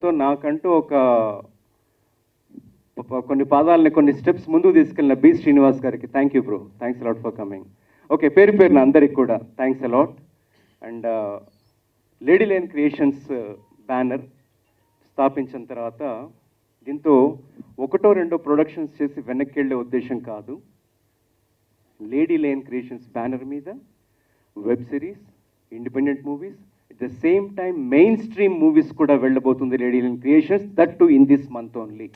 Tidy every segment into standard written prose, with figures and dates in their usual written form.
So నాకంటూ కొన్ని పాదాలని కొన్ని స్టెప్స్ ముందుకు తీసుకెళ్ళిన బి శ్రీనివాస్ గారికి thank you bro, thanks a lot for coming. Okay, పేరు పేరున అందరికి కూడా thanks a lot. And lady line creations banner స్థాపించిన తర్వాత దీంతో ఒకటో రెండో ప్రొడక్షన్స్ చేసి వెనక్కి వెళ్ళే ఉద్దేశం కాదు. లేడీ లైన్ క్రియేషన్స్ బ్యానర్ మీద web series, independent movies, at the same time main stream movies కూడా వెళ్ళబోతుంది lady line creations, that too in this month only.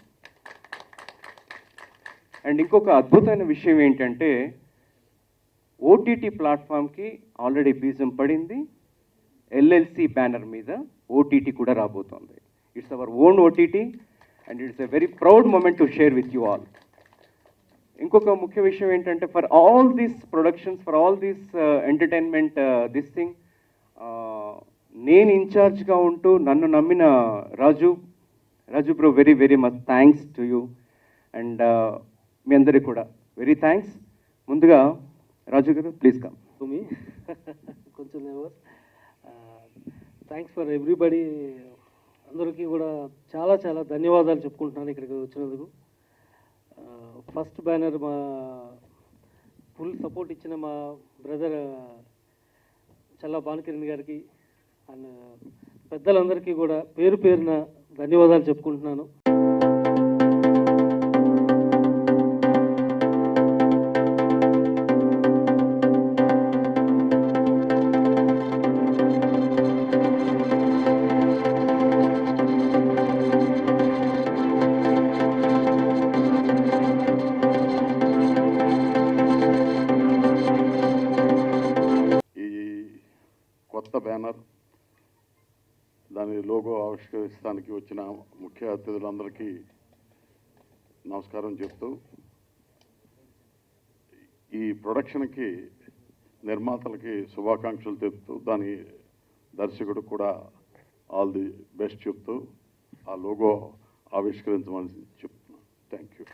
And ఇంకొక అద్భుతమైన విషయం ఏంటంటే ఓటీటీ ప్లాట్ఫామ్కి ఆల్రెడీ బీజం పడింది. ఎల్ఎల్సి బ్యానర్ మీద ఓటీటీ కూడా రాబోతోంది. It's our own OTT and it's a very proud moment to share with you all. ఇంకొక ముఖ్య విషయం ఏంటంటే for all these productions, for all these entertainment this thing, నేను ఇన్ఛార్జ్గా ఉంటూ నన్ను నమ్మిన Raju bro, very very much thanks to you. And మీ అందరికీ కూడా వెరీ థ్యాంక్స్. ముందుగా రాజు గారు ప్లీజ్ కమ్. మీ కొంచెం నెవర్ థ్యాంక్స్ ఫర్ ఎవ్రీబడి. అందరికీ కూడా చాలా చాలా ధన్యవాదాలు చెప్పుకుంటున్నాను ఇక్కడికి వచ్చినందుకు. ఫస్ట్ బ్యానర్ మా ఫుల్ సపోర్ట్ ఇచ్చిన మా బ్రదర్ చల్లా భానుకిరణ్ గారికి అండ్ పెద్దలందరికీ కూడా పేరు పేరున ధన్యవాదాలు చెప్పుకుంటున్నాను. కొత్త బ్యానర్, దాని లోగో ఆవిష్కరించడానికి వచ్చిన ముఖ్య అతిథులందరికీ నమస్కారం చెప్తూ, ఈ ప్రొడక్షన్కి నిర్మాతలకి శుభాకాంక్షలు తెలుపుతూ, దాని దర్శకుడు కూడా ఆల్ ది బెస్ట్ చెప్తూ ఆ లోగో ఆవిష్కరించమని చెప్తున్నాను. Thank you.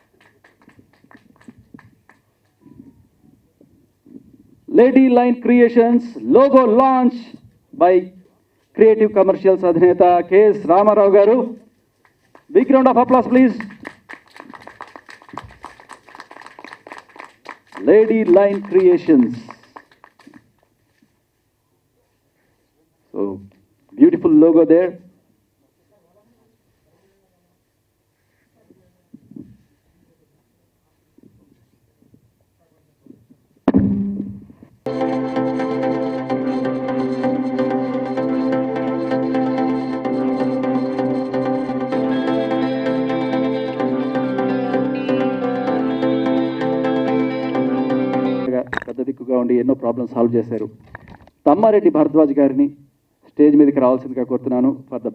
Lady Line Creations logo launch by Creative Commercials Adhineta K.S. Ramarao garu. Big round of applause please. Lady Line Creations. So beautiful logo there. పెద్ద దిక్కుగా ఉండి ఎన్నో ప్రాబ్లమ్స్ సాల్వ్ చేశారు. తమ్మారెడ్డి భరద్వాజ్ గారిని stage మీదకి రావాల్సిందిగా కోరుతున్నాను. ఫర్ ద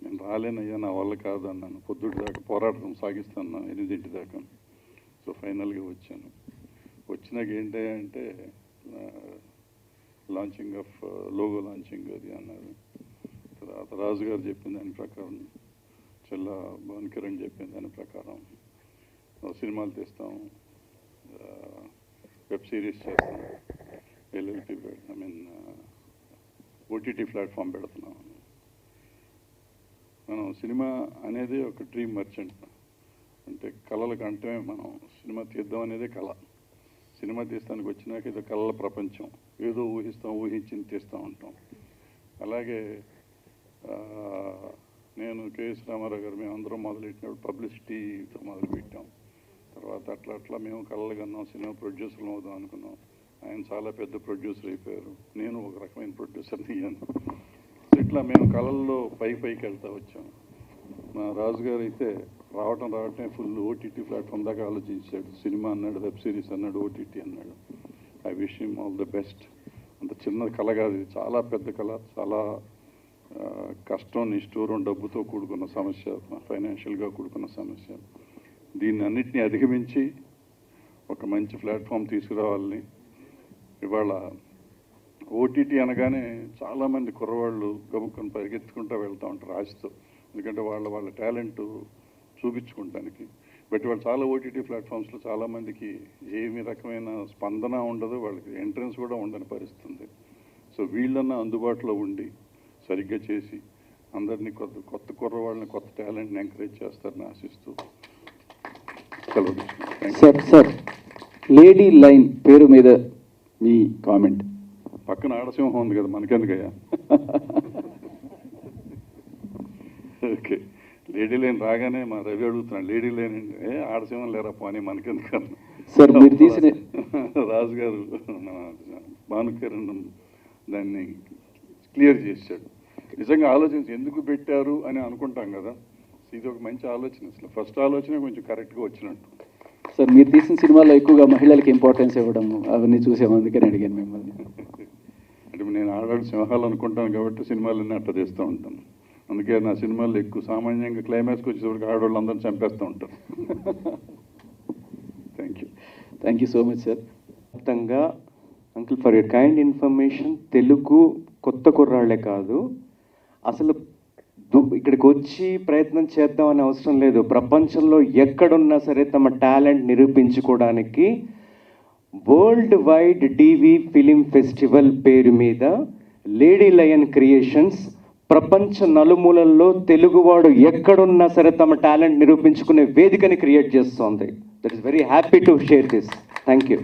నేను రాలేనయ్యా, నా వల్ల కాదు అన్నాను. పొద్దుటి దాకా పోరాటం సాగిస్తాను 8 దాకా. సో ఫైనల్గా వచ్చాను. వచ్చినాక ఏంటంటే లాంచింగ్ ఆఫ్ లోగో లాంచింగ్ అది అన్నారు. తర్వాత రాజు గారు చెప్పిన దాని ప్రకారం, చల్లా భానుకిరణ్ చెప్పిన దాని ప్రకారం సినిమాలు తీస్తాం, వెబ్ సిరీస్ చేస్తాం, ఎల్ఎల్పి ఓటీటీ ప్లాట్ఫామ్ పెడుతున్నాం. మనం సినిమా అనేది ఒక డ్రీమ్ మర్చెంట్, అంటే కళల కంటే మనం సినిమా తీద్దాం అనేదే కళ. సినిమా తీస్తానికి వచ్చినాక ఇది కళల ప్రపంచం, ఏదో ఊహిస్తాం, ఊహించింది తీస్తూ ఉంటాం. అలాగే నేను కేఎస్ రామారావు గారు మేమందరం మొదలెట్టినప్పుడు పబ్లిసిటీతో మొదలుపెట్టాం. తర్వాత అట్లా మేము కళలు కన్నాం, సినిమా ప్రొడ్యూసర్లు అవుదాం అనుకున్నాం. ఆయన చాలా పెద్ద ప్రొడ్యూసర్ అయిపోయారు, నేను ఒక రకమైన ప్రొడ్యూసర్ని అయ్యాను. ఇట్లా మేము కళల్లో పైకి వెళ్తూ వచ్చాం. మా రాజుగారు అయితే రావటం ఫుల్ ఓటీటీ ప్లాట్ఫామ్ దాకా ఆలోచించాడు. సినిమా అన్నాడు, వెబ్ సిరీస్ అన్నాడు, ఓటీటీ అన్నాడు. I wish him all the best. అంత చిన్న కళ కాదు, ఇది చాలా పెద్ద కళ, చాలా కష్టం, నిష్ఠూరం, డబ్బుతో కూడుకున్న సమస్య, ఫైనాన్షియల్గా కూడుకున్న సమస్య. దీన్ని అన్నిటినీ అధిగమించి ఒక మంచి ప్లాట్ఫామ్ తీసుకురావాలని. ఇవాళ ఓటీటీ అనగానే చాలామంది కుర్రవాళ్ళు గబుక్కని పరిగెత్తుకుంటూ వెళ్తూ ఉంటారు ఆశతో. ఎందుకంటే వాళ్ళ టాలెంట్ చూపించుకోవడానికి. బట్ వాళ్ళు చాలా ఓటీటీ ప్లాట్ఫామ్స్లో చాలామందికి ఏమి రకమైన స్పందన ఉండదు, వాళ్ళకి ఎంట్రన్స్ కూడా ఉండని పరిస్థితి ఉంది. సో వీళ్ళన్నా అందుబాటులో ఉండి సరిగ్గా చేసి అందరినీ కొత్త కుర్రవాళ్ళని, కొత్త టాలెంట్ని ఎంకరేజ్ చేస్తారని ఆశిస్తూ సెలవు తీసుకుంటాను. సార్ లేడీ లైన్ పేరు మీద మీ కామెంట్. పక్కన ఆడసింహం ఉంది కదా, మనకెందుకయ్యా? ఓకే, లేడీ లైన్ రాగానే మా రవి అడుగుతున్నాడు, లేడీ లైన్ ఆడసింహం లేరా పోనీ మనకెందుకన్నా. సార్ మీరు తీసిన రాజు గారు భానుకిరణ్ దాన్ని క్లియర్ చేశాడు. నిజంగా ఆలోచించి ఎందుకు పెట్టారు అని అనుకుంటాం కదా, ఇది ఒక మంచి ఆలోచన. అసలు ఫస్ట్ ఆలోచన కొంచెం కరెక్ట్గా వచ్చినట్టు. సార్ మీరు తీసిన సినిమాల్లో ఎక్కువగా మహిళలకు ఇంపార్టెన్స్ ఇవ్వడం అవన్నీ చూసాము, అందుకని అడిగాను మిమ్మల్ని. అంటే నేను ఆడాడు సింహాలు అనుకుంటాను కాబట్టి సినిమాలన్నీ అట్లా చేస్తూ ఉంటాను. అందుకే నా సినిమాల్లో ఎక్కువ సామాన్యంగా క్లైమాక్స్కి వచ్చేటప్పటికి ఆడవాళ్ళు అందరినీ చంపేస్తూ ఉంటారు. Thank you so much sir. మొత్తంగా uncle for your kind information, Telugu కొత్త కుర్రాళ్లే కాదు, అసలు ఇక్కడికి వచ్చి ప్రయత్నం చేద్దామనే అవసరం లేదు. ప్రపంచంలో ఎక్కడున్నా సరే తమ టాలెంట్ నిరూపించుకోవడానికి world wide TV film festival పేరు మీద లేడీ లయన్ క్రియేషన్స్ ప్రపంచ నలుమూలల్లో తెలుగువాడు ఎక్కడున్నా సరే తమ టాలెంట్ నిరూపించుకునే వేదికని క్రియేట్ చేస్తోంది. That is very happy to share this. Thank you.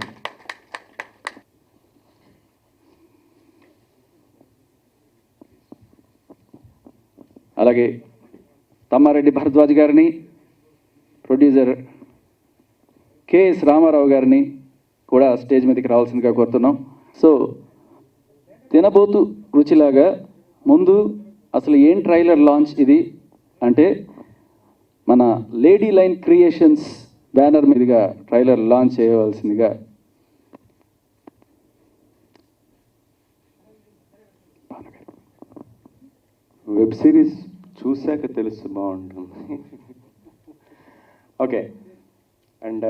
అలాగే తమ్మారెడ్డి భరద్వాజ్ గారిని, ప్రొడ్యూసర్ కెఎస్ రామారావు గారిని కూడా స్టేజ్ మీదకి రావాల్సిందిగా కోరుతున్నాం. సో తినబోతు రుచిలాగా ముందు అసలు ఏం ట్రైలర్ లాంచ్ ఇది అంటే, మన లేడీ లైన్ క్రియేషన్స్ బ్యానర్ మీదుగా ట్రైలర్ లాంచ్ చేయవలసిందిగా వెబ్ సిరీస్ చూశాక తెలుసు, బాగుంటుంది. ఓకే, అండ్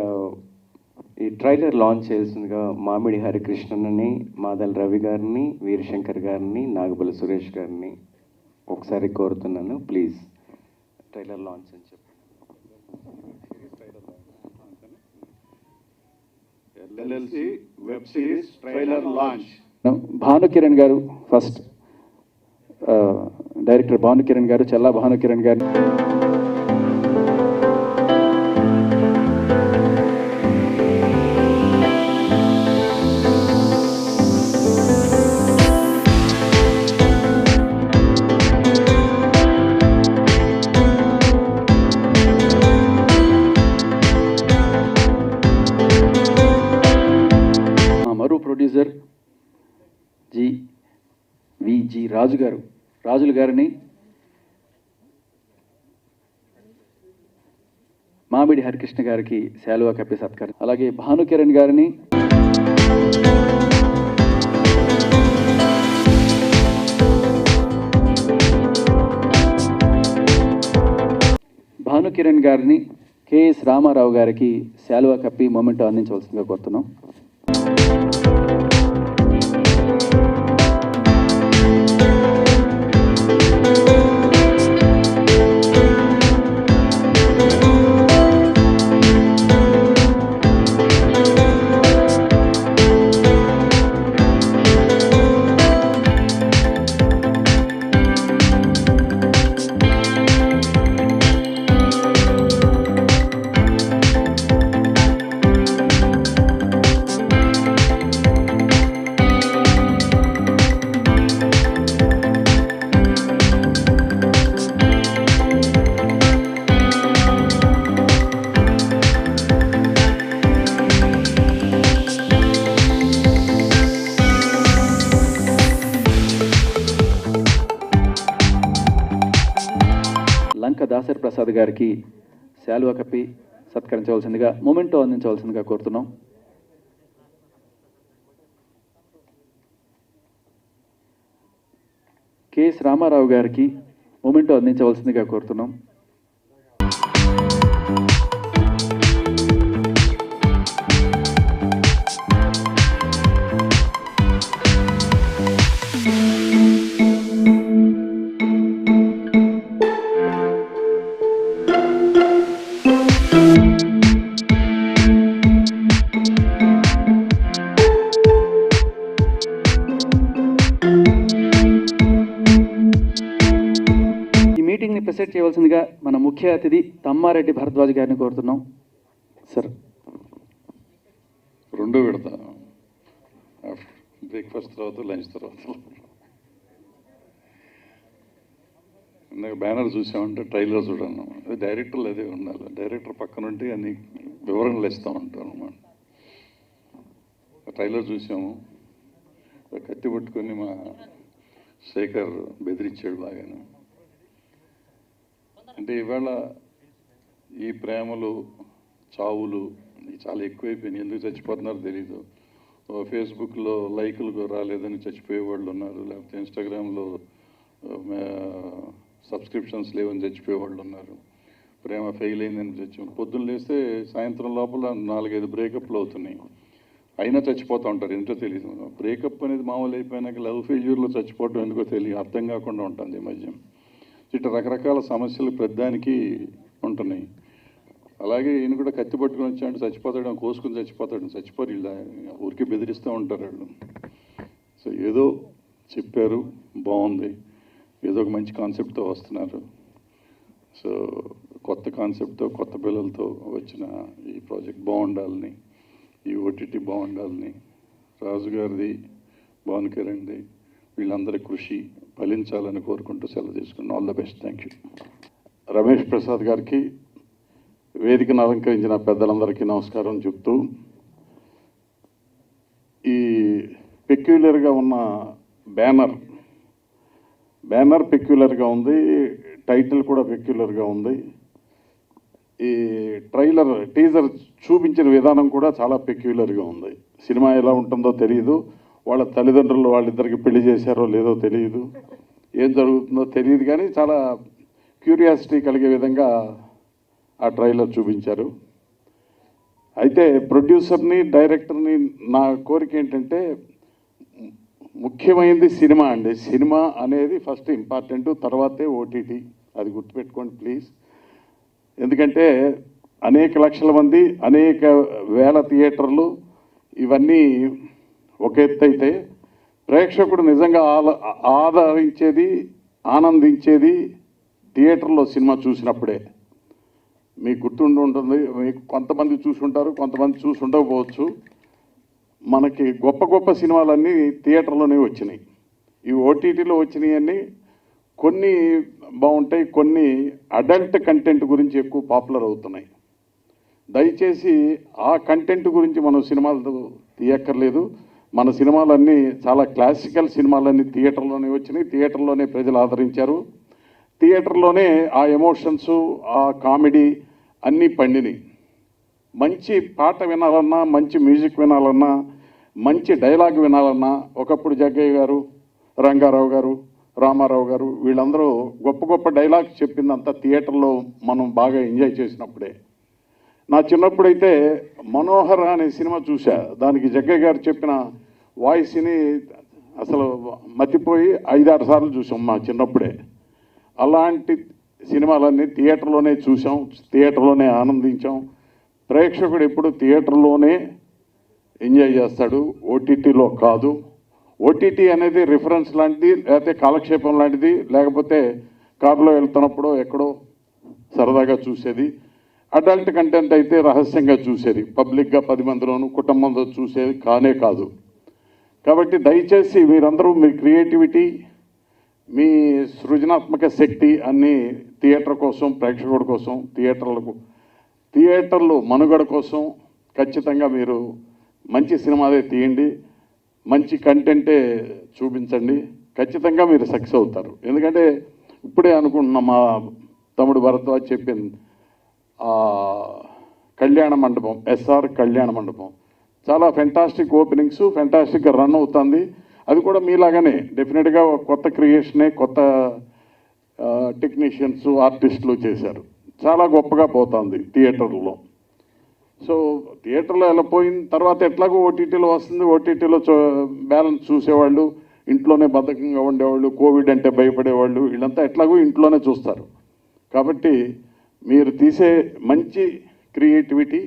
ఈ ట్రైలర్ లాంచ్ చేయాల్సిందిగా మామిడి హరికృష్ణన్ని, మాదల్ రవి గారిని, వీరశంకర్ గారిని, నాగబల సురేష్ గారిని ఒకసారి కోరుతున్నాను. ప్లీజ్ ట్రైలర్ లాంచ్ అని చెప్పండి. LLC web series trailer launch. Bhanukiran గారు ఫస్ట్, డైరెక్టర్ భానుకిరణ్ గారు, చల్లా భానుకిరణ్ గారు. మరో ప్రొడ్యూసర్ విజి రాజుల గారిని, మామిడి హరికృష్ణ గారికి శాలువా కప్పి సత్కారం. అలాగే భానుకిరణ్ గారిని, కెఎస్ రామారావు గారికి శాలువా కప్పి మొమెంటో అందించవలసిందిగా కోరుతున్నాం. దాసరి ప్రసాద్ గారికి శాలువా కప్పి సత్కరించవలసిందిగా, మొమెంటో అందించవలసిందిగా కోరుతున్నాం. కెఎస్ రామారావు గారికి మొమెంటో అందించవలసిందిగా కోరుతున్నాం. ఈ మీటింగ్ని ప్రెసెంట్ చేయవలసిందిగా మన ముఖ్య అతిథి తమ్మారెడ్డి భరద్వాజ్ గారిని కోరుతున్నాం సార్. రెండో విడత బ్రేక్ఫాస్ట్ తర్వాత లంచ్ తర్వాత. ఇందాక బ్యానర్ చూసామంటే ట్రైలర్ చూడను, అది డైరెక్టర్లు అదే ఉండాలి. డైరెక్టర్ పక్కన ఉంటే అన్ని వివరణలు ఇస్తూ ఉంటాను అన్నమాట. ట్రైలర్ చూసాము, కత్తి పట్టుకొని మా శేఖర్ బెదిరించాడు బాగాను. అంటే ఇవాళ ఈ ప్రేమలు చావులు చాలా ఎక్కువైపోయినాయి. ఎందుకు చచ్చిపోతున్నారో తెలీదు. ఫేస్బుక్లో లైకులు రాలేదని చచ్చిపోయే వాళ్ళు ఉన్నారు, లేకపోతే ఇన్స్టాగ్రామ్లో సబ్స్క్రిప్షన్స్ లేవని చచ్చిపోయే వాళ్ళు ఉన్నారు, ప్రేమ ఫెయిల్ అయిందని పొద్దున్న లేస్తే సాయంత్రం లోపల 4-5 బ్రేకప్లు అవుతున్నాయి. అయినా చచ్చిపోతూ ఉంటారు, ఎంతో తెలియదు. బ్రేకప్ అనేది మామూలు అయిపోయినాక లవ్ ఫెయిల్యూర్లో చచ్చిపోవడం ఎందుకో తెలియదు, అర్థం కాకుండా ఉంటుంది ఈ మధ్య. ఇట్లా రకరకాల సమస్యలు ప్రతిదానికి ఉంటున్నాయి. అలాగే ఈయన కూడా కత్తి పట్టుకుని వచ్చాడు, చచ్చిపోతాడు, కోసుకుని చచ్చిపోరు, ఇలా ఊరికి బెదిరిస్తూ ఉంటారు వాళ్ళు. సో ఏదో చెప్పారు, బాగుంది, ఏదో ఒక మంచి కాన్సెప్ట్తో వస్తున్నారు. సో కొత్త కాన్సెప్ట్తో కొత్త పిల్లలతో వచ్చిన ఈ ప్రాజెక్ట్ బాగుండాలని, ఈ ఓటీటీ బాగుండాలని, రాజుగారిది, భాను కిరణ్ది, వీళ్ళందరి కృషి ఫలించాలని కోరుకుంటూ సెలవు తీసుకున్నాను. All the best. Thank you. Ramesh Prasad గారికి, వేదికను అలంకరించిన పెద్దలందరికీ నమస్కారం చెప్తూ, ఈ పెక్యులర్గా ఉన్న బ్యానర్ పెక్యులర్గా ఉంది, టైటిల్ కూడా పెక్యులర్గా ఉంది. ఈ టీజర్ చూపించిన విధానం కూడా చాలా పెక్యులర్గా ఉంది. సినిమా ఎలా ఉంటుందో తెలియదు, వాళ్ళ తల్లిదండ్రులు వాళ్ళిద్దరికి పెళ్లి చేశారో లేదో తెలియదు, ఏం జరుగుతుందో తెలియదు, కానీ చాలా క్యూరియాసిటీ కలిగే విధంగా ఆ ట్రైలర్ చూపించారు. అయితే ప్రొడ్యూసర్ని, డైరెక్టర్ని నా కోరిక ఏంటంటే, ముఖ్యమైనది సినిమా అండి. సినిమా అనేది ఫస్ట్ ఇంపార్టెంట్, తర్వాతే ఓటీటీ. అది గుర్తుపెట్టుకోండి ప్లీజ్. ఎందుకంటే అనేక లక్షల మంది, అనేక వేల థియేటర్లు, ఇవన్నీ ఒక ఎత్తు అయితే ప్రేక్షకుడు నిజంగా ఆదరించేది, ఆనందించేది థియేటర్లో సినిమా చూసినప్పుడే. మీకు గుర్తుండి ఉంటుంది, మీకు కొంతమంది చూసుంటారు, కొంతమంది చూసి ఉండకపోవచ్చు. మనకి గొప్ప గొప్ప సినిమాలన్నీ థియేటర్లోనే వచ్చినాయి. ఈ ఓటీటీలో వచ్చినాయన్నీ కొన్ని బాగుంటాయి, కొన్ని అడల్ట్ కంటెంట్ గురించి ఎక్కువ పాపులర్ అవుతున్నాయి. దయచేసి ఆ కంటెంట్ గురించి మనం సినిమాలు తీయక్కర్లేదు. మన సినిమాలన్నీ చాలా క్లాసికల్ సినిమాలన్నీ థియేటర్లోనే వచ్చినాయి, థియేటర్లోనే ప్రజలు ఆదరించారు, థియేటర్లోనే ఆ ఎమోషన్స్, ఆ కామెడీ అన్నీ పండినాయి. మంచి పాట వినాలన్నా, మంచి మ్యూజిక్ వినాలన్నా, మంచి డైలాగ్ వినాలన్నా, ఒకప్పుడు జగ్గయ్య గారు, రంగారావు గారు, రామారావు గారు, వీళ్ళందరూ గొప్ప గొప్ప డైలాగ్స్ చెప్పిందంతా థియేటర్లో మనం బాగా ఎంజాయ్ చేసినప్పుడే. నా చిన్నప్పుడైతే మనోహర అనే సినిమా చూసా, దానికి జగ్గయ్య గారు చెప్పిన వాయిస్ని అసలు మతిపోయి 5-6 సార్లు చూసాం మా చిన్నప్పుడే. అలాంటి సినిమాలన్నీ థియేటర్లోనే చూసాం, థియేటర్లోనే ఆనందించాం. ప్రేక్షకుడు ఎప్పుడు థియేటర్లోనే ఎంజాయ్ చేస్తాడు, ఓటీటీలో కాదు. ఓటీటీ అనేది రిఫరెన్స్ లాంటిది, లేకపోతే కాలక్షేపం లాంటిది, లేకపోతే కారులో వెళ్తున్నప్పుడు ఎక్కడో సరదాగా చూసేది. అడల్ట్ కంటెంట్ అయితే రహస్యంగా చూసేది, పబ్లిక్గా 10 మందిలోనూ కుటుంబంతో చూసేది కానే కాదు. కాబట్టి దయచేసి మీరందరూ మీ క్రియేటివిటీ, మీ సృజనాత్మక శక్తి అన్నీ థియేటర్ కోసం, ప్రేక్షకుడి కోసం, థియేటర్లు మనుగడ కోసం ఖచ్చితంగా మీరు మంచి సినిమాలే తీయండి, మంచి కంటెంటే చూపించండి. ఖచ్చితంగా మీరు సక్సెస్ అవుతారు. ఎందుకంటే ఇప్పుడే అనుకుంటున్నా, మా తమ్ముడు భరద్వాజ్ చెప్పింది, కళ్యాణ మండపం, ఎస్ఆర్ కళ్యాణ మండపం చాలా ఫెంటాస్టిక్ ఓపెనింగ్స్, ఫెంటాస్టిక్గా రన్ అవుతుంది. అది కూడా మీలాగానే డెఫినెట్గా కొత్త క్రియేషనే, కొత్త టెక్నీషియన్స్, ఆర్టిస్టులు చేశారు. చాలా గొప్పగా పోతుంది థియేటర్లో. సో థియేటర్లో వెళ్ళిపోయిన తర్వాత ఎట్లాగో ఓటీటీలో వస్తుంది, ఓటీటీలో బ్యాలెన్స్ చూసేవాళ్ళు, ఇంట్లోనే బద్ధకంగా ఉండేవాళ్ళు, కోవిడ్ అంటే భయపడేవాళ్ళు, వీళ్ళంతా ఎట్లాగో ఇంట్లోనే చూస్తారు. కాబట్టి మీరు తీసే మంచి క్రియేటివిటీ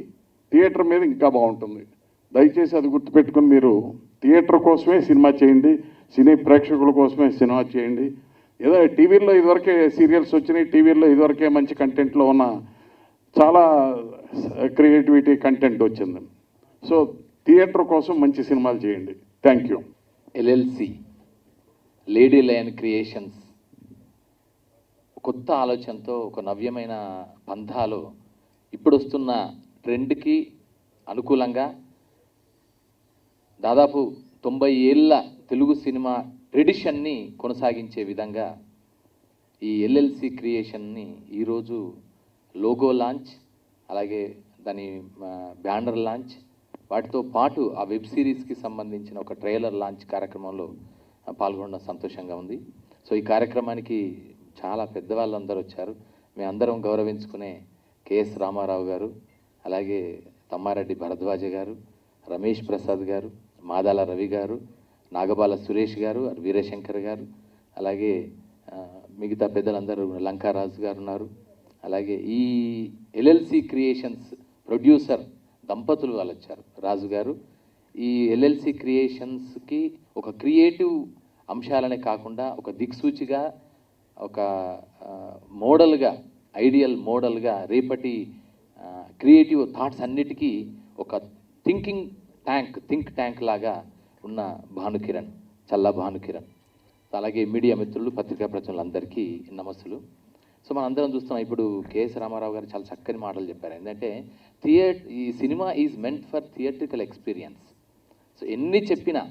థియేటర్ మీద ఇంకా బాగుంటుంది. దయచేసి అది గుర్తుపెట్టుకుని మీరు థియేటర్ కోసమే సినిమా చేయండి, సినీ ప్రేక్షకుల కోసమే సినిమా చేయండి. ఏదో టీవీల్లో ఇదివరకే సీరియల్స్ వచ్చినాయి, టీవీల్లో ఇదివరకే మంచి కంటెంట్లో ఉన్న చాలా క్రియేటివిటీ కంటెంట్ వచ్చింది. సో థియేటర్ కోసం మంచి సినిమాలు చేయండి. Thank you. LLC lady lion creations కొత్త ఆలోచనతో ఒక నవ్యమైన పంథాలో ఇప్పుడు వస్తున్న ట్రెండ్కి అనుకూలంగా దాదాపు 90 ఏళ్ళ తెలుగు సినిమా ట్రెడిషన్ని కొనసాగించే విధంగా ఈ ఎల్ఎల్సి క్రియేషన్ని ఈరోజు లోగో లాంచ్, అలాగే దాని బ్యానర్ లాంచ్, వాటితో పాటు ఆ వెబ్ సిరీస్కి సంబంధించిన ఒక ట్రైలర్ లాంచ్ కార్యక్రమంలో పాల్గొనడం సంతోషంగా ఉంది. సో ఈ కార్యక్రమానికి చాలా పెద్దవాళ్ళందరూ వచ్చారు. మేము అందరం గౌరవించుకునే కెఎస్ రామారావు గారు, అలాగే తమ్మారెడ్డి భరద్వాజ గారు, రమేష్ ప్రసాద్ గారు, మాదాల రవి గారు, నాగబాల సురేష్ గారు, వీరశంకర్ గారు, అలాగే మిగతా పెద్దలందరూ, లంకారాజు గారు ఉన్నారు. అలాగే ఈ ఎల్ఎల్సి క్రియేషన్స్ ప్రొడ్యూసర్ దంపతులు వాళ్ళు వచ్చారు, రాజు గారు. ఈ ఎల్ఎల్సి క్రియేషన్స్కి ఒక క్రియేటివ్ అంశాలనే కాకుండా ఒక దిక్సూచిగా, ఒక మోడల్గా, ఐడియల్ మోడల్గా రేపటి క్రియేటివ్ థాట్స్ అన్నిటికీ ఒక థింక్ ట్యాంక్ లాగా ఉన్న భానుకిరణ్, చల్లా భానుకిరణ్. అలాగే మీడియా మిత్రులు, పత్రికా ప్రచురణలందరికీ నమస్సులు. సో మనందరం చూస్తున్నాం, ఇప్పుడు కెఎస్ రామారావు గారు చాలా చక్కని మాటలు చెప్పారు. ఏంటంటే ఈ cinema is meant for theatrical experience. So ఎన్ని చెప్పినా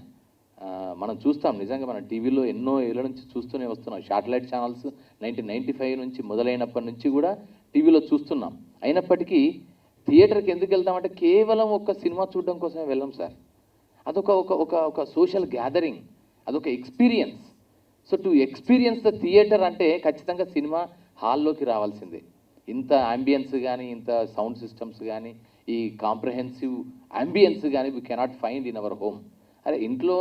మనం చూస్తాం, నిజంగా మనం టీవీలో ఎన్నో ఏళ్ళ నుంచి చూస్తూనే వస్తున్నాం. శాటిలైట్ ఛానల్స్ 1995 నుంచి మొదలైనప్పటి నుంచి కూడా టీవీలో చూస్తున్నాం. అయినప్పటికీ థియేటర్కి ఎందుకు వెళ్తామంటే కేవలం ఒక సినిమా చూడడం కోసమే వెళ్ళాం సార్. అదొక ఒక ఒక సోషల్ గ్యాదరింగ్, అదొక experience. So to experience the theatre అంటే ఖచ్చితంగా సినిమా హాల్లోకి రావాల్సిందే. ఇంత అంబియన్స్ కానీ, ఇంత సౌండ్ సిస్టమ్స్ కానీ, ఈ కాంప్రహెన్సివ్ అంబియన్స్ కానీ we cannot find in our home. అరే ఇంట్లో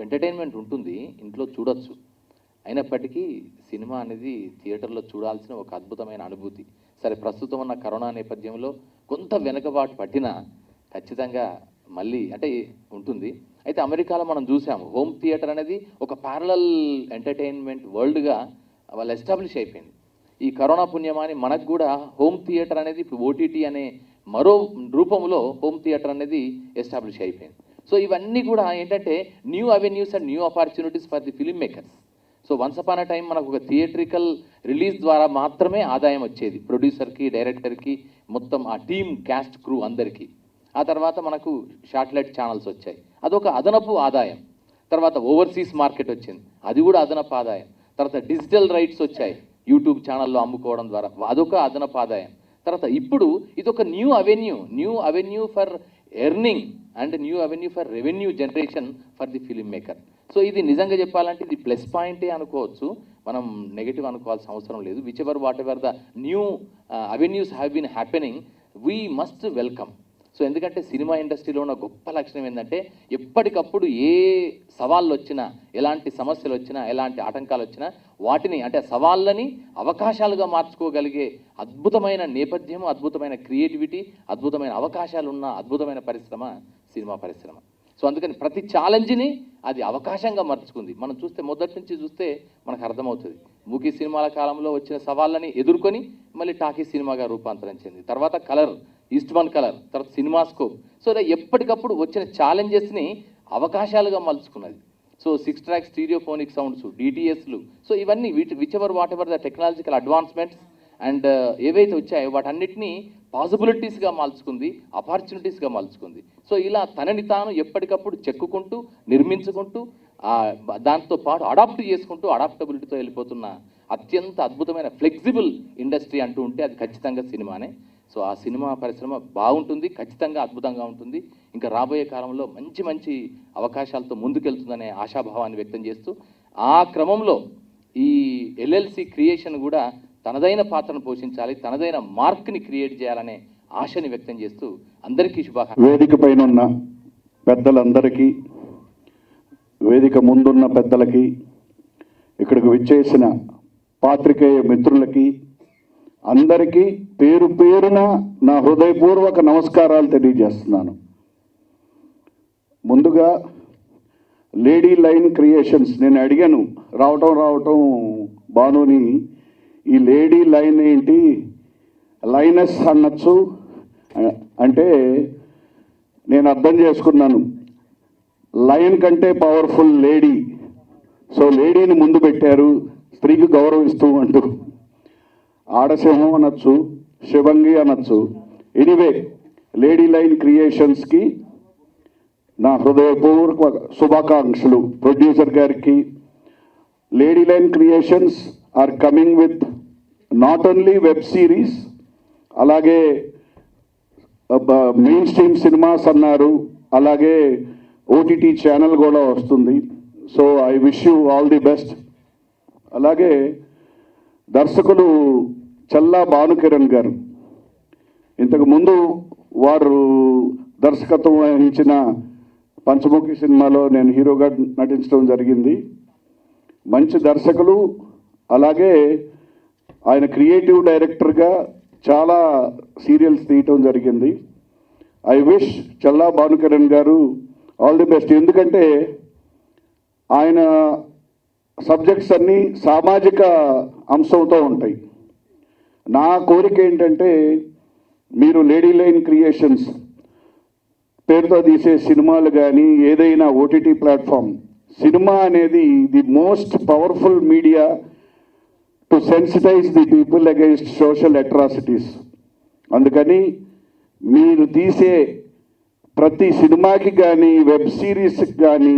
ఎంటర్టైన్మెంట్ ఉంటుంది, ఇంట్లో చూడొచ్చు. అయినప్పటికీ సినిమా అనేది థియేటర్లో చూడాల్సిన ఒక అద్భుతమైన అనుభూతి. సరే ప్రస్తుతం ఉన్న కరోనా నేపథ్యంలో కొంత వెనుకబాటు పట్టినా ఖచ్చితంగా మళ్ళీ అంటే ఉంటుంది. అయితే అమెరికాలో మనం చూసాము, హోమ్ థియేటర్ అనేది ఒక ప్యారలల్ ఎంటర్టైన్మెంట్ వరల్డ్గా వాళ్ళు ఎస్టాబ్లిష్ అయిపోయింది. ఈ కరోనా పుణ్యమాని మనకు కూడా హోమ్ థియేటర్ అనేది ఇప్పుడు ఓటీటీ అనే మరో రూపంలో హోమ్ థియేటర్ అనేది ఎస్టాబ్లిష్ అయిపోయింది. సో ఇవన్నీ కూడా ఏంటంటే new avenues and new opportunities for the film makers. So once upon a time మనకు ఒక థియేట్రికల్ రిలీజ్ ద్వారా మాత్రమే ఆదాయం వచ్చేది, ప్రొడ్యూసర్కి, డైరెక్టర్కి, మొత్తం ఆ టీమ్, క్యాస్ట్, క్రూ అందరికీ. ఆ తర్వాత మనకు శాటిలైట్ ఛానల్స్ వచ్చాయి, అదొక అదనపు ఆదాయం. తర్వాత ఓవర్సీస్ మార్కెట్ వచ్చింది, అది కూడా అదనపు ఆదాయం. తర్వాత డిజిటల్ రైట్స్ వచ్చాయి, యూట్యూబ్ ఛానల్లో అమ్ముకోవడం ద్వారా, అదొక అదనపు ఆదాయం. తర్వాత ఇప్పుడు ఇదొక new avenue for earning and new avenue for revenue generation for the film maker. So ఇది నిజంగా చెప్పాలంటే ఇది ప్లస్ పాయింటే అనుకోవచ్చు, మనం నెగిటివ్ అనుకోవాల్సిన అవసరం లేదు. Whatever the new avenues have been happening, we must welcome. So ఎందుకంటే సినిమా ఇండస్ట్రీలో ఉన్న గొప్ప లక్షణం ఏంటంటే ఎప్పటికప్పుడు ఏ సవాళ్ళు వచ్చినా, ఎలాంటి సమస్యలు వచ్చినా, ఎలాంటి ఆటంకాలు వచ్చినా వాటిని అంటే సవాళ్ళని అవకాశాలుగా మార్చుకోగలిగే అద్భుతమైన నేపథ్యం, అద్భుతమైన క్రియేటివిటీ, అద్భుతమైన అవకాశాలు ఉన్న అద్భుతమైన పరిశ్రమ సినిమా పరిశ్రమ. సో అందుకని ప్రతి ఛాలెంజ్ని అది అవకాశంగా మార్చుకుంది. మనం చూస్తే మొదటి నుంచి చూస్తే మనకు అర్థమవుతుంది. మూకీ సినిమాల కాలంలో వచ్చిన సవాళ్ళని ఎదుర్కొని మళ్ళీ టాకీ సినిమాగా రూపాంతరం చెంది, తర్వాత కలర్, ఈస్ట్మన్ కలర్, తర్వాత సినిమాస్కోప్. సో ఎప్పటికప్పుడు వచ్చిన ఛాలెంజెస్ని అవకాశాలుగా మలుచుకున్నది. సో 6 ట్రాక్ స్టీరియోఫోనిక్ సౌండ్స్, డిటిఎస్లు, సో ఇవన్నీ whatever the technological advancements and ఏవైతే వచ్చాయో వాటన్నిటినీ పాసిబిలిటీస్గా మార్చుకుంది, ఆపర్చునిటీస్గా మార్చుకుంది. సో ఇలా తనని తాను ఎప్పటికప్పుడు చెక్కుకుంటూ, నిర్మించుకుంటూ, దాంతో పాటు అడాప్టబిలిటీతో వెళ్ళిపోతున్న అత్యంత అద్భుతమైన ఫ్లెక్సిబుల్ ఇండస్ట్రీ అంటూ ఉంటే అది ఖచ్చితంగా సినిమానే. సో ఆ సినిమా పరిశ్రమ బాగుంటుంది, ఖచ్చితంగా అద్భుతంగా ఉంటుంది. ఇంకా రాబోయే కాలంలో మంచి మంచి అవకాశాలతో ముందుకెళ్తుందనే ఆశాభావాన్ని వ్యక్తం చేస్తూ, ఆ క్రమంలో ఈ ఎల్ఎల్సి క్రియేషన్ కూడా తనదైన పాత్రను పోషించాలి, తనదైన మార్క్ని క్రియేట్ చేయాలనే ఆశని వ్యక్తం చేస్తూ అందరికీ శుభాకాంక్షలు. వేదిక పైన ఉన్న పెద్దలందరికీ, వేదిక ముందున్న పెద్దలకి, ఇక్కడికి విచ్చేసిన పాత్రికేయ మిత్రులకి, అందరికీ పేరు పేరున నా హృదయపూర్వక నమస్కారాలు తెలియజేస్తున్నాను. ముందుగా లేడీ లైన్ క్రియేషన్స్, నేను అడిగాను రావటం భానుని, ఈ లేడీ లైన్ ఏంటి, లైనస్ అనొచ్చు అంటే నేను అర్థం చేసుకున్నాను, లయన్ కంటే పవర్ఫుల్ లేడీ. సో లేడీని ముందు పెట్టారు, స్త్రీకి గౌరవిస్తూ అంటూ. ఆడసింహం అనొచ్చు, శివంగి అనొచ్చు. ఎనీవే, లేడీ లైన్ క్రియేషన్స్కి నా హృదయపూర్వక శుభాకాంక్షలు. ప్రొడ్యూసర్ గారికి. Lady line creations are coming with not only web series, అలాగే మెయిన్ స్ట్రీమ్ సినిమాస్ అన్నారు, అలాగే ఓటీటీ ఛానల్ కూడా వస్తుంది. So I wish you all the best. అలాగే దర్శకులు చల్లా భానుకిరణ్ గారు, ఇంతకుముందు వారు దర్శకత్వం వహించిన పంచముఖి సినిమాలో నేను హీరోగా నటించడం జరిగింది. మంచి దర్శకులు, అలాగే ఆయన క్రియేటివ్ డైరెక్టర్గా చాలా సీరియల్స్ తీయటం జరిగింది. ఐ విష్ చల్లా భానుకిరణ్ గారు ఆల్ ది బెస్ట్. ఎందుకంటే ఆయన సబ్జెక్ట్స్ అన్నీ సామాజిక అంశంతో ఉంటాయి. నా కోరిక ఏంటంటే మీరు లేడీ లైన్ క్రియేషన్స్ పేరుతో తీసే సినిమాలు కానీ ఏదైనా ఓటీటీ ప్లాట్ఫామ్, సినిమా అనేది the most powerful media to sensitize the people against social atrocities. అందుకని మీరు తీసే ప్రతి సినిమాకి కానీ వెబ్ సిరీస్కి కానీ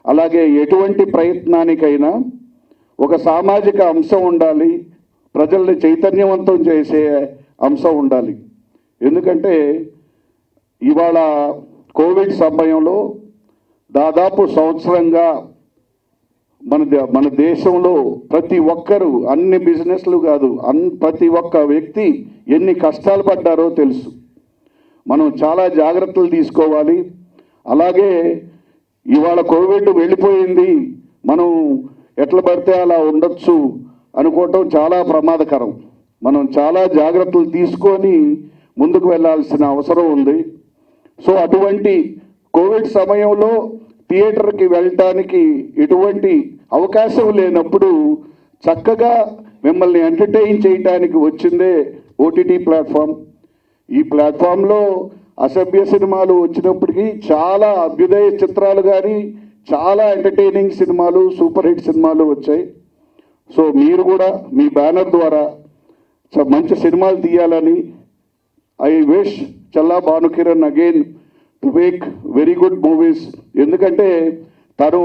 అలాగే ఎటువంటి ప్రయత్నానికైనా ఒక సామాజిక అంశం ఉండాలి, ప్రజల్ని చైతన్యవంతం చేసే అంశం ఉండాలి. ఎందుకంటే ఇవాళ కోవిడ్ సమయంలో దాదాపు సంవత్సరంగా మన దేశంలో ప్రతి ఒక్కరూ, అన్ని బిజినెస్లు కాదు, ప్రతి ఒక్క వ్యక్తి ఎన్ని కష్టాలు పడ్డారో తెలుసు. మనం చాలా జాగ్రత్తలు తీసుకోవాలి. అలాగే ఇవాళ కోవిడ్ వెళ్ళిపోయింది, మనం ఎట్లా పడితే అలా ఉండొచ్చు అనుకోవటం చాలా ప్రమాదకరం. మనం చాలా జాగ్రత్తలు తీసుకొని ముందుకు వెళ్ళాల్సిన అవసరం ఉంది. సో అటువంటి కోవిడ్ సమయంలో థియేటర్కి వెళ్ళటానికి ఎటువంటి అవకాశం లేనప్పుడు చక్కగా మిమ్మల్ని ఎంటర్టైన్ చేయడానికి వచ్చిందే ఓటీటీ ప్లాట్ఫామ్. ఈ ప్లాట్ఫామ్లో అసభ్య సినిమాలు వచ్చినప్పటికీ చాలా అభ్యుదయ చిత్రాలు కానీ చాలా ఎంటర్టైనింగ్ సినిమాలు, సూపర్ హిట్ సినిమాలు వచ్చాయి. సో మీరు కూడా మీ బ్యానర్ ద్వారా మంచి సినిమాలు తీయాలని I wish Challa Bhanukiran again to make very good movies. ఎందుకంటే తను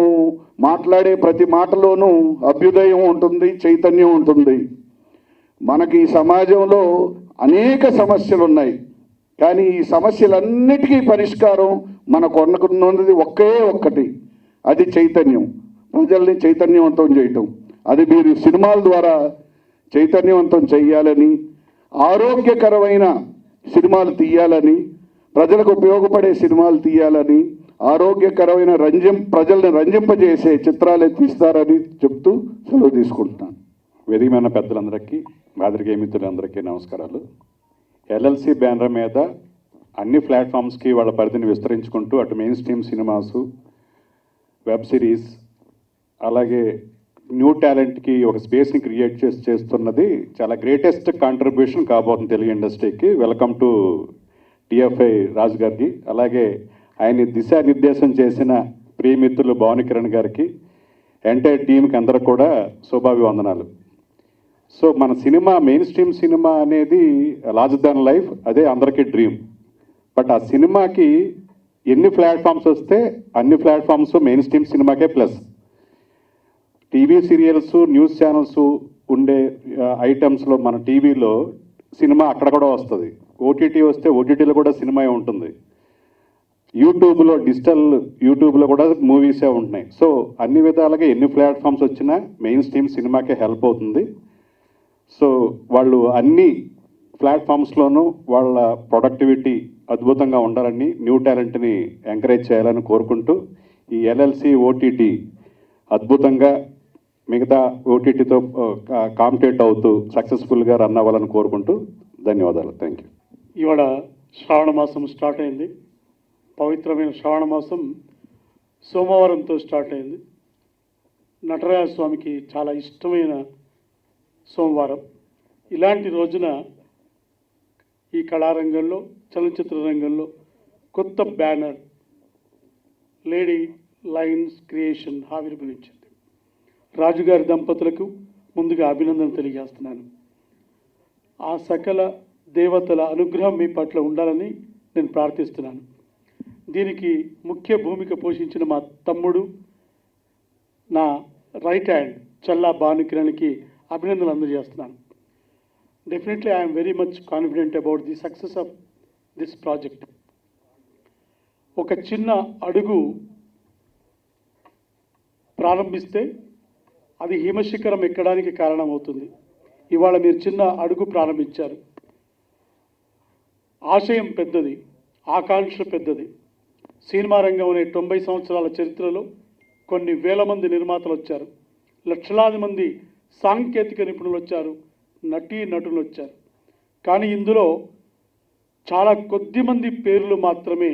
మాట్లాడే ప్రతి మాటలోనూ అభ్యుదయం ఉంటుంది, చైతన్యం ఉంటుంది. మనకి ఈ సమాజంలో అనేక సమస్యలు ఉన్నాయి, కానీ ఈ సమస్యలన్నిటికీ పరిష్కారం మనకు ఉన్నది ఒక్కటి, అది చైతన్యం. ప్రజల్ని చైతన్యవంతం చేయటం, అది మీరు సినిమాల ద్వారా చైతన్యవంతం చేయాలని, ఆరోగ్యకరమైన సినిమాలు తీయాలని, ప్రజలకు ఉపయోగపడే సినిమాలు తీయాలని, ఆరోగ్యకరమైన ప్రజల్ని రంజింపజేసే చిత్రాలు తీస్తారని చెప్తూ సెలవు తీసుకుంటున్నాను. వేదికమైన పెద్దలందరికీ, మాదిరిగే మిత్రులందరికీ నమస్కారాలు. ఎల్ఎల్సి బ్యానర్ మీద అన్ని ప్లాట్ఫామ్స్కి వాళ్ళ పరిధిని విస్తరించుకుంటూ అటు main stream cinemas, web series, అలాగే న్యూ టాలెంట్కి ఒక స్పేస్ని క్రియేట్ చేస్తున్నది చాలా గ్రేటెస్ట్ కాంట్రిబ్యూషన్ కాబోతుంది తెలుగు ఇండస్ట్రీకి. వెల్కమ్ టు టిఎఫ్ఐ రాజు గారికి, అలాగే ఆయన దిశానిర్దేశం చేసిన ప్రియమిత్రులు భానుకిరణ్ గారికి, ఎంటైర్ టీంకి అందరూ కూడా శుభాభివందనాలు. సో మన సినిమా మెయిన్ స్ట్రీమ్ సినిమా అనేది లార్జర్ దాన్ లైఫ్, అదే అందరికీ డ్రీమ్. బట్ ఆ సినిమాకి ఎన్ని ప్లాట్ఫామ్స్ వస్తే అన్ని ప్లాట్ఫామ్స్ మెయిన్ స్ట్రీమ్ సినిమాకే plus. TV serials, news channels ఉండే ఐటమ్స్లో మన టీవీలో సినిమా అక్కడ కూడా వస్తుంది. ఓటీటీ వస్తే ఓటీటీలో కూడా సినిమా ఉంటుంది. యూట్యూబ్లో, డిజిటల్ యూట్యూబ్లో కూడా మూవీసే ఉంటున్నాయి. సో అన్ని విధాలుగా ఎన్ని ప్లాట్ఫామ్స్ వచ్చినా మెయిన్ స్ట్రీమ్ సినిమాకే హెల్ప్ అవుతుంది. సో వాళ్ళు అన్ని ప్లాట్ఫామ్స్లోనూ వాళ్ళ ప్రొడక్టివిటీ అద్భుతంగా ఉండాలని, న్యూ టాలెంట్ని ఎంకరేజ్ చేయాలని కోరుకుంటూ ఈ ఎల్ఎల్సి ఓటీటీ అద్భుతంగా మిగతా ఓటీటీతో కాంపిటేట్ అవుతూ సక్సెస్ఫుల్గా రన్ అవ్వాలని కోరుకుంటూ ధన్యవాదాలు. Thank you. ఇవాళ శ్రావణ మాసం స్టార్ట్ అయింది. పవిత్రమైన శ్రావణ మాసం సోమవారంతో స్టార్ట్ అయింది. నటరాజ స్వామికి చాలా ఇష్టమైన సోమవారం. ఇలాంటి రోజున ఈ కళారంగంలో, చలనచిత్ర రంగంలో కొత్త బ్యానర్ లేడీ లయన్స్ క్రియేషన్ ఆవిర్భవించింది. రాజుగారి దంపతులకు ముందుగా అభినందన తెలియజేస్తున్నాను. ఆ సకల దేవతల అనుగ్రహం మీ పట్ల ఉండాలని నేను ప్రార్థిస్తున్నాను. దీనికి ముఖ్య భూమిక పోషించిన మా తమ్ముడు, నా రైట్ హ్యాండ్ చల్లా భానుకిరణ్కి అభినందనలు అందజేస్తున్నాను. Definitely I'm very much confident about the success of this project. ఒక చిన్న అడుగు ప్రారంభిస్తే అది హిమశిఖరం ఎక్కడానికి కారణమవుతుంది. ఇవాళ మీరు చిన్న అడుగు ప్రారంభించారు. ఆశయం పెద్దది, ఆకాంక్ష పెద్దది. సినిమా రంగంలో 90 సంవత్సరాల చరిత్రలో కొన్ని వేల మంది నిర్మాతలు వచ్చారు, లక్షలాది మంది సాంకేతిక నిపుణులు వచ్చారు, నటులు వచ్చారు. కానీ ఇందులో చాలా కొద్ది మంది పేర్లు మాత్రమే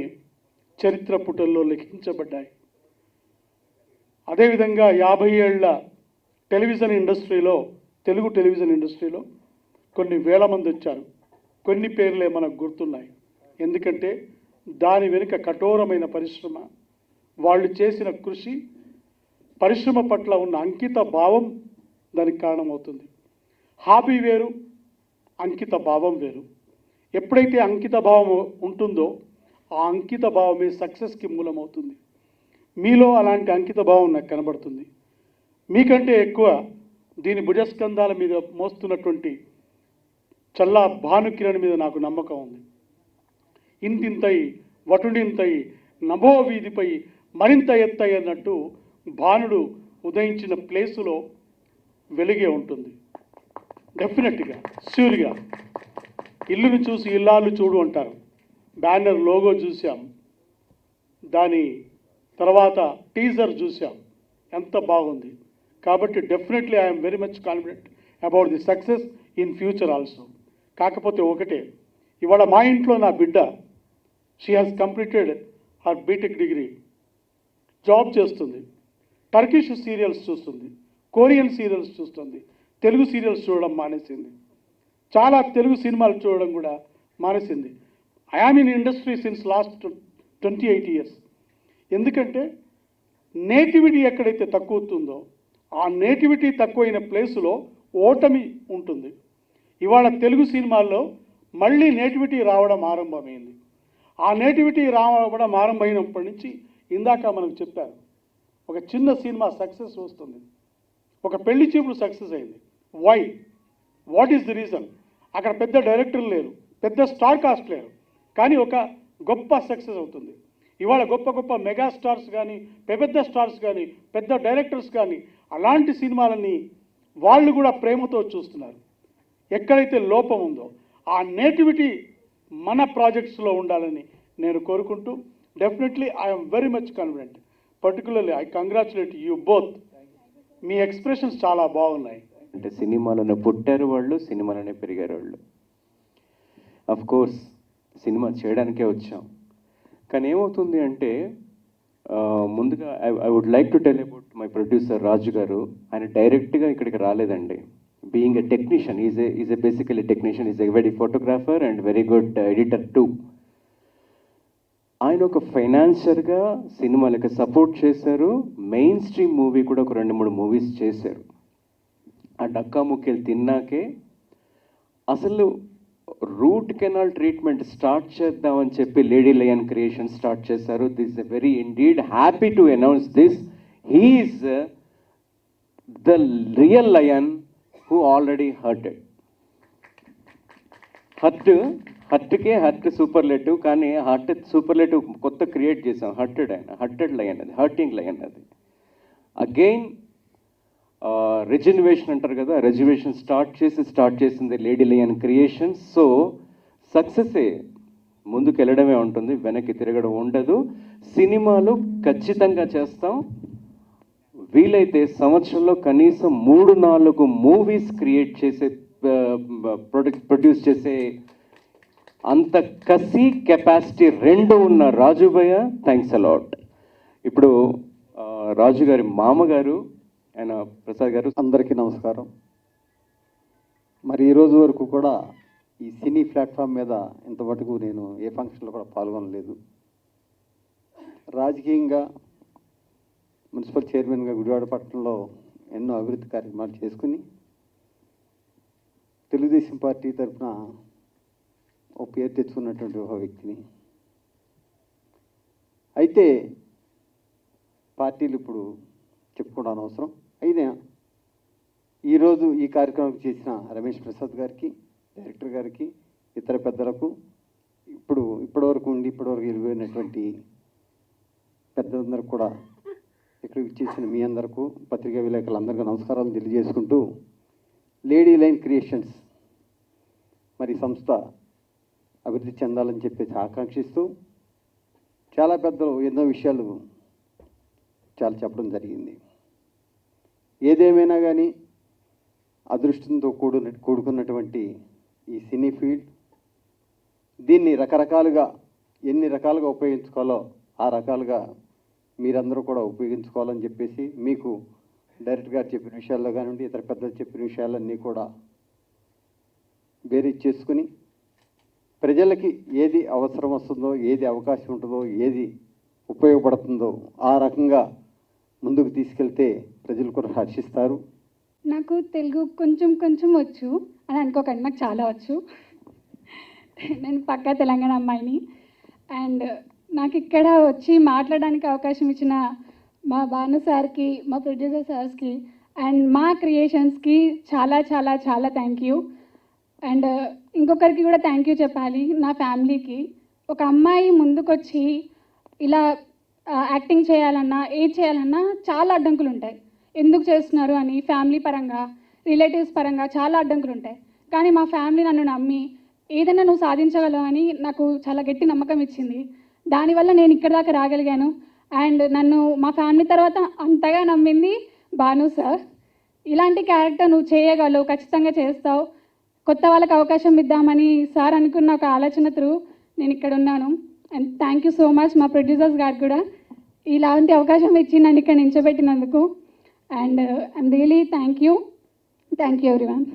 చరిత్ర పుటల్లో లిఖించబడ్డాయి. అదేవిధంగా 50 ఏళ్ల టెలివిజన్ ఇండస్ట్రీలో, తెలుగు టెలివిజన్ ఇండస్ట్రీలో కొన్ని వేల మంది వచ్చారు. కొన్ని పేర్లే మనకు గుర్తున్నాయి. ఎందుకంటే దాని వెనుక కఠోరమైన పరిశ్రమ, వాళ్ళు చేసిన కృషి, పరిశ్రమ పట్ల ఉన్న అంకిత భావం దానికి కారణమవుతుంది. హాబీ వేరు, అంకిత భావం వేరు. ఎప్పుడైతే అంకిత భావం ఉంటుందో ఆ అంకిత భావమే సక్సెస్కి మూలమవుతుంది. మీలో అలాంటి అంకిత భావం నాకు కనబడుతుంది. మీకంటే ఎక్కువ దీని భుజస్కంధాల మీద మోస్తున్నటువంటి చల్లా భానుకిరణ్ మీద నాకు నమ్మకం ఉంది. ఇంతింతై వటుడింతై నభో వీధిపై మరింత ఎత్తై అన్నట్టు భానుడు ఉదయించిన ప్లేసులో వెలిగే ఉంటుంది. డెఫినెట్గా, ష్యూర్గా. ఇల్లును చూసి ఇల్లాలు చూడు అంటారు. బ్యానర్ లోగో చూసాం, దాని తర్వాత టీజర్ చూసాం, ఎంత బాగుంది. కాబట్టి definitely I'm very much confident about the success in future also. కాకపోతే ఒకటే, ఇవాళ మా ఇంట్లో నా బిడ్డ, she has completed her BTech degree, job చేస్తుంది, టర్కిష్ సీరియల్స్ చూస్తుంది, కొరియన్ సీరియల్స్ చూస్తుంది, తెలుగు సీరియల్స్ చూడడం మానేసింది, చాలా తెలుగు సినిమాలు చూడడం కూడా మానేసింది. I am in industry since last 28 years. ఎందుకంటే నేటివిటీ ఎక్కడైతే తక్కువ అవుతుందో ఆ నేటివిటీ తక్కువైన ప్లేసులో ఓటమి ఉంటుంది. ఇవాళ తెలుగు సినిమాల్లో మళ్ళీ నేటివిటీ రావడం ఆరంభమైంది. ఆ నేటివిటీ రావడం ఆరంభమైనప్పటి నుంచి ఇందాక మనకు చెప్పారు, ఒక చిన్న సినిమా సక్సెస్ వస్తుంది, ఒక పెళ్లి చూపులు సక్సెస్ అయింది. Why? What is the reason? అక్కడ పెద్ద డైరెక్టర్లు లేరు, పెద్ద స్టార్ కాస్ట్ లేరు, కానీ ఒక గొప్ప సక్సెస్ అవుతుంది. ఇవాళ గొప్ప గొప్ప మెగా స్టార్స్ కానీ, పెద్ద స్టార్స్ కానీ, పెద్ద డైరెక్టర్స్ కానీ అలాంటి సినిమాలని వాళ్ళు కూడా ప్రేమతో చూస్తున్నారు. ఎక్కడైతే లోపం ఉందో ఆ నేటివిటీ మన ప్రాజెక్ట్స్లో ఉండాలని నేను కోరుకుంటూ, definitely I'm very much confident. Particularly I congratulate you both. Me expressions చాలా బాగున్నాయి. అంటే సినిమాలోనే పుట్టారు వాళ్ళు, సినిమాలోనే పెరిగారు వాళ్ళు. అఫ్ కోర్స్ సినిమా చేయడానికే వచ్చాం. కానీ ఏమవుతుంది అంటే ముందుగా I would like to tell about my producer Raju garu. ఆయన డైరెక్ట్గా ఇక్కడికి రాలేదండి. Being a technician, is a basically technician, is a very photographer and very good editor too. ఆయన ఒక ఫైనాన్షియర్గా సినిమాలకి సపోర్ట్ చేశారు. మెయిన్ స్ట్రీమ్ మూవీ కూడా ఒక 2-3 మూవీస్ చేశారు. ఆ డక్కా ముక్కలు తిన్నాకే అసలు రూట్ కెనాల్ ట్రీట్మెంట్ స్టార్ట్ చేద్దామని చెప్పి లేడీ లయన్ క్రియేషన్ స్టార్ట్ చేశారు. This a very indeed happy to announce this. He is the real lion who already hurted. Hurt superlative, కానీ సూపర్లేటివ్ కొత్త క్రియేట్ చేసాం. హర్టెడ్ లయన్, అది హర్టింగ్ లయన్. అది again రెజ్యువేషన్ అంటారు కదా, రెజ్యువేషన్ స్టార్ట్ చేసింది లేడీ లయన్ క్రియేషన్స్. సో సక్సెసే, ముందుకు వెళ్ళడమే ఉంటుంది, వెనక్కి తిరగడం ఉండదు. సినిమాలు ఖచ్చితంగా చేస్తాం. వీలైతే సంవత్సరంలో కనీసం 3-4 మూవీస్ క్రియేట్ చేసే ప్రొడ్యూస్ చేసే అంత కసి కెపాసిటీ రెండు ఉన్న రాజు భయ్య, థ్యాంక్స్ అలాట్. ఇప్పుడు రాజు గారి మామగారు ఆయన ప్రసాద్ గారు. అందరికీ నమస్కారం. మరి ఈ రోజు వరకు కూడా ఈ సినీ ప్లాట్ఫామ్ మీద ఇంతవరకు నేను ఏ ఫంక్షన్లో కూడా పాల్గొనలేదు. రాజకీయంగా మున్సిపల్ చైర్మన్గా గుడివాడ పట్టణంలో ఎన్నో అభివృద్ధి కార్యక్రమాలు చేసుకుని తెలుగుదేశం పార్టీ తరఫున ఓ పేరు తెచ్చుకున్నటువంటి ఒక వ్యక్తిని. అయితే పార్టీలు ఇప్పుడు చెప్పుకోవడం అనవసరం. అయినా ఈరోజు ఈ కార్యక్రమం చేసిన రమేష్ ప్రసాద్ గారికి, డైరెక్టర్ గారికి, ఇతర పెద్దలకు, ఇప్పటివరకు ఉండి ఇప్పటివరకు వెళ్ళిపోయినటువంటి పెద్దలందరూ కూడా ఇక్కడికి చేసిన మీ అందరికీ, పత్రికా విలేకరులందరికీ నమస్కారాలు తెలియజేసుకుంటూ, లేడీ లైన్ క్రియేషన్స్ మరి సంస్థ అభివృద్ధి చెందాలని చెప్పేసి ఆకాంక్షిస్తూ చాలా పెద్దలు ఎన్నో విషయాలు చాలా చెప్పడం జరిగింది. ఏదేమైనా కానీ అదృష్టంతో కూడుకున్నటువంటి ఈ సినీ ఫీల్డ్ దీన్ని రకరకాలుగా ఎన్ని రకాలుగా ఉపయోగించుకోవాలో ఆ రకాలుగా మీరందరూ కూడా ఉపయోగించుకోవాలని చెప్పేసి మీకు డైరెక్టర్ గారు చెప్పిన విషయాల్లో కానివ్వండి, ఇతర పెద్దలు చెప్పిన విషయాలన్నీ కూడా బేరీజ్ చేసుకుని ప్రజలకి ఏది అవసరం వస్తుందో, ఏది అవకాశం ఉంటుందో, ఏది ఉపయోగపడుతుందో ఆ రకంగా ముందుకు తీసుకెళ్తే ప్రజలు కూడా హర్షిస్తారు. నాకు తెలుగు కొంచెం కొంచెం వచ్చు అని అనుకోకండి, నాకు చాలా వచ్చు. నేను పక్కా తెలంగాణ అమ్మాయిని. అండ్ నాకు ఇక్కడ వచ్చి మాట్లాడడానికి అవకాశం ఇచ్చిన మా భాను సార్కి, మా ప్రొడ్యూసర్ సార్స్కి అండ్ మా క్రియేషన్స్కి చాలా చాలా చాలా థ్యాంక్ యూ. అండ్ ఇంకొకరికి కూడా థ్యాంక్ యూ చెప్పాలి, నా ఫ్యామిలీకి. ఒక అమ్మాయి ముందుకొచ్చి ఇలా యాక్టింగ్ చేయాలన్నా, ఏది చేయాలన్నా చాలా అడ్డంకులు ఉంటాయి. ఎందుకు చేస్తున్నారు అని ఫ్యామిలీ పరంగా, రిలేటివ్స్ పరంగా చాలా అడ్డంకులు ఉంటాయి. కానీ మా ఫ్యామిలీ నన్ను నమ్మి ఏదైనా నువ్వు సాధించగలవు అని నాకు చాలా గట్టి నమ్మకం ఇచ్చింది. దానివల్ల నేను ఇక్కడ దాకా రాగలిగాను. అండ్ నన్ను మా ఫ్యామిలీ తర్వాత అంతగా నమ్మింది భాను సార్. ఇలాంటి క్యారెక్టర్ నువ్వు చేయగలవు, ఖచ్చితంగా చేస్తావు, కొత్త వాళ్ళకి అవకాశం ఇద్దామని సార్ అనుకున్న ఒక ఆలోచన త్రూ నేను ఇక్కడ ఉన్నాను. And thank you so much మా ప్రొడ్యూసర్స్ గారికి కూడా ఇలాంటి అవకాశం ఇచ్చి నన్ను ఇక్కడ నించోబెట్టినందుకు. And I'm really thank you everyone.